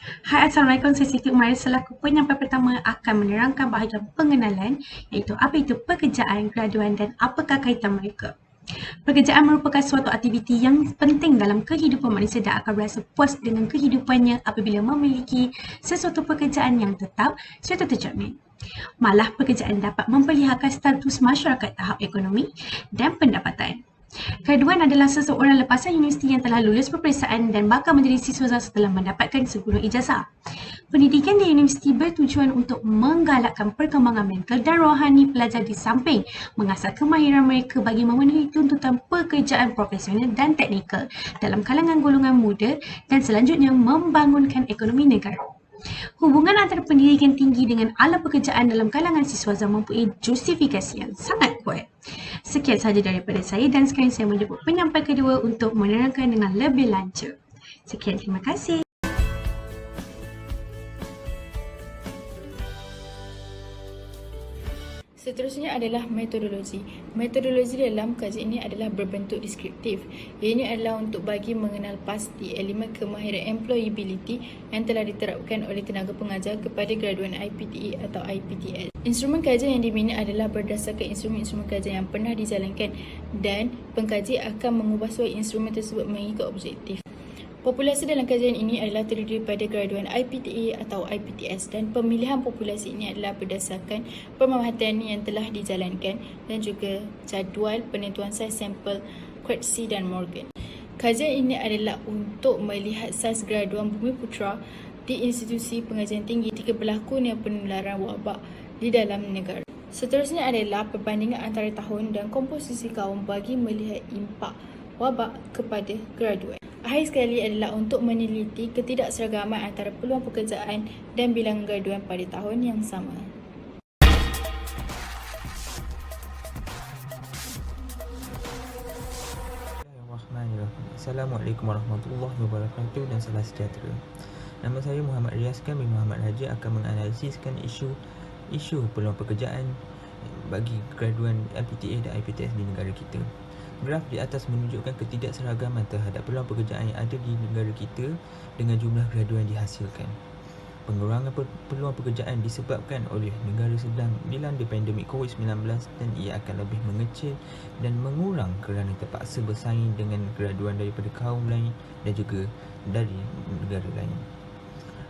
Hai, Assalamualaikum. Saya Siti Umar selaku penyampai pertama akan menerangkan bahagian pengenalan iaitu apa itu pekerjaan, graduan dan apakah kaitan mereka. Pekerjaan merupakan suatu aktiviti yang penting dalam kehidupan manusia dan akan berasa puas dengan kehidupannya apabila memiliki sesuatu pekerjaan yang tetap serta terjamin. Malah pekerjaan dapat memperlihatkan status masyarakat tahap ekonomi dan pendapatan. Graduan adalah seseorang lepasan universiti yang telah lulus peperiksaan dan bakal menjadi siswa setelah mendapatkan segunung ijazah. Pendidikan di universiti bertujuan untuk menggalakkan perkembangan mental dan rohani pelajar di samping mengasah kemahiran mereka bagi memenuhi tuntutan pekerjaan profesional dan teknikal dalam kalangan golongan muda dan selanjutnya membangunkan ekonomi negara. Hubungan antara pendidikan tinggi dengan alam pekerjaan dalam kalangan siswa mempunyai justifikasi yang sangat kuat. Sekian sahaja daripada saya dan sekarang saya menjemput penyampai kedua untuk menerangkan dengan lebih lanjut. Sekian, terima kasih. Seterusnya adalah metodologi. Metodologi dalam kajian ini adalah berbentuk deskriptif. Ini adalah untuk bagi mengenal pasti elemen kemahiran employability yang telah diterapkan oleh tenaga pengajar kepada graduan IPTA atau IPTS. Instrumen kajian yang diminat adalah berdasarkan instrumen-instrumen kajian yang pernah dijalankan dan pengkaji akan mengubah suai instrumen tersebut mengikut objektif. Populasi dalam kajian ini adalah terdiri daripada graduan IPTA atau IPTS dan pemilihan populasi ini adalah berdasarkan pemerhatian yang telah dijalankan dan juga jadual penentuan saiz sampel Kretschy dan Morgan. Kajian ini adalah untuk melihat saiz graduan Bumiputera di institusi pengajian tinggi ketika berlakunya penularan wabak di dalam negara. Seterusnya adalah perbandingan antara tahun dan komposisi kaum bagi melihat impak wabak kepada graduan. Akhir sekali adalah untuk meneliti ketidakseragaman antara peluang pekerjaan dan bilangan graduan pada tahun yang sama. Assalamualaikum warahmatullahi wabarakatuh dan salam sejahtera. Nama saya Muhammad Riazkan bin Muhammad Raja akan menganalisiskan isu peluang pekerjaan bagi graduan IPTA dan IPTS di negara kita. Graf di atas menunjukkan ketidakseragaman terhadap peluang pekerjaan yang ada di negara kita dengan jumlah graduan dihasilkan. Pengurangan peluang pekerjaan disebabkan oleh negara sedang dilanda pandemik COVID-19 dan ia akan lebih mengecil dan mengurang kerana terpaksa bersaing dengan graduan daripada kaum lain dan juga dari negara lain.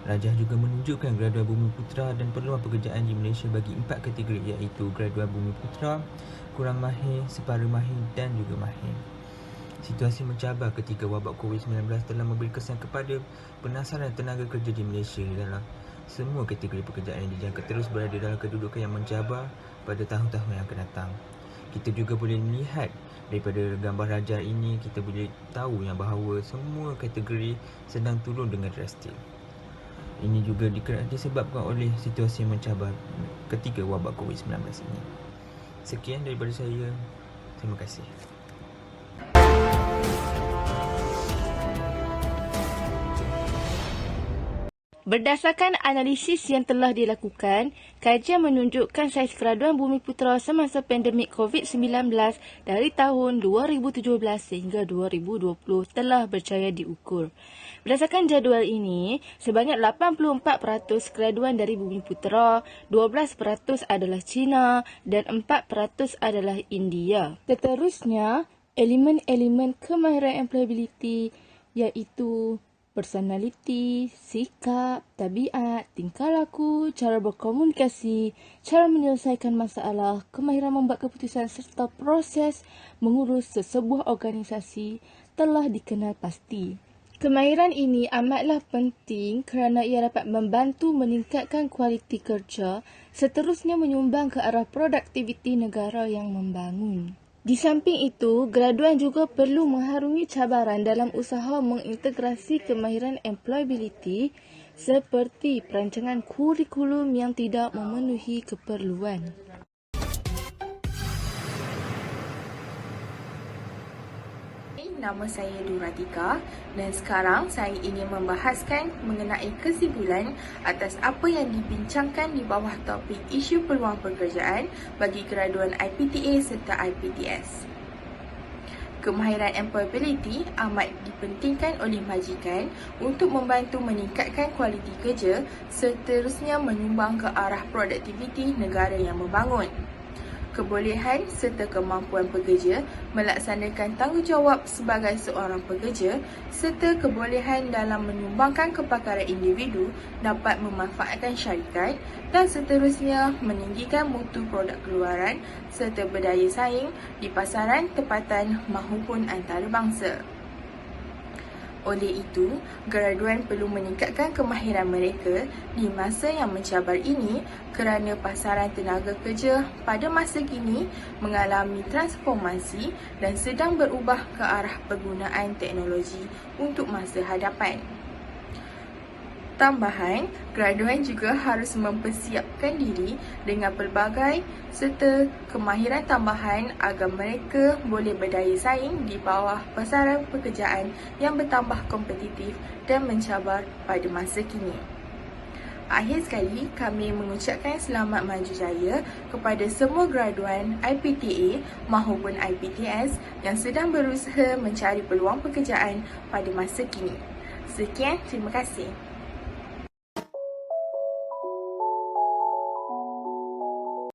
Rajah juga menunjukkan graduan Bumiputera dan peluang pekerjaan di Malaysia bagi 4 kategori iaitu graduan Bumiputera, kurang mahir, separa mahir dan juga mahir. Situasi mencabar ketika wabak COVID-19 telah memberi kesan kepada penasaran tenaga kerja di Malaysia dalam semua kategori pekerjaan yang dijangka terus berada dalam kedudukan yang mencabar pada tahun-tahun yang akan datang. Kita juga boleh melihat daripada gambar rajah ini, kita boleh tahu yang bahawa semua kategori sedang turun dengan drastik. Ini juga disebabkan oleh situasi yang mencabar ketika wabak COVID-19 ini. Sekian daripada saya. Terima kasih. Berdasarkan analisis yang telah dilakukan, kajian menunjukkan saiz graduan Bumiputera semasa pandemik COVID-19 dari tahun 2017 sehingga 2020 telah berjaya diukur. Berdasarkan jadual ini, sebanyak 84% graduan dari Bumiputera, 12% adalah Cina dan 4% adalah India. Seterusnya, elemen-elemen kemahiran employability iaitu personality, sikap, tabiat, tingkah laku, cara berkomunikasi, cara menyelesaikan masalah, kemahiran membuat keputusan serta proses mengurus sesebuah organisasi telah dikenal pasti. Kemahiran ini amatlah penting kerana ia dapat membantu meningkatkan kualiti kerja, seterusnya menyumbang ke arah produktiviti negara yang membangun. Di samping itu, graduan juga perlu mengharungi cabaran dalam usaha mengintegrasi kemahiran employability seperti perancangan kurikulum yang tidak memenuhi keperluan. Nama saya Duratika dan sekarang saya ingin membahaskan mengenai kesimpulan atas apa yang dibincangkan di bawah topik isu peluang pekerjaan bagi graduan IPTA serta IPTS. Kemahiran employability amat dipentingkan oleh majikan untuk membantu meningkatkan kualiti kerja seterusnya menyumbang ke arah produktiviti negara yang membangun. Kebolehan serta kemampuan pekerja melaksanakan tanggungjawab sebagai seorang pekerja serta kebolehan dalam menyumbangkan kepakaran individu dapat memanfaatkan syarikat dan seterusnya meninggikan mutu produk keluaran serta berdaya saing di pasaran tempatan maupun antarabangsa. Oleh itu, graduan perlu meningkatkan kemahiran mereka di masa yang mencabar ini kerana pasaran tenaga kerja pada masa kini mengalami transformasi dan sedang berubah ke arah penggunaan teknologi untuk masa hadapan. Tambahan, graduan juga harus mempersiapkan diri dengan pelbagai serta kemahiran tambahan agar mereka boleh berdaya saing di bawah pasaran pekerjaan yang bertambah kompetitif dan mencabar pada masa kini. Akhir sekali, kami mengucapkan selamat maju jaya kepada semua graduan IPTA maupun IPTS yang sedang berusaha mencari peluang pekerjaan pada masa kini. Sekian, terima kasih.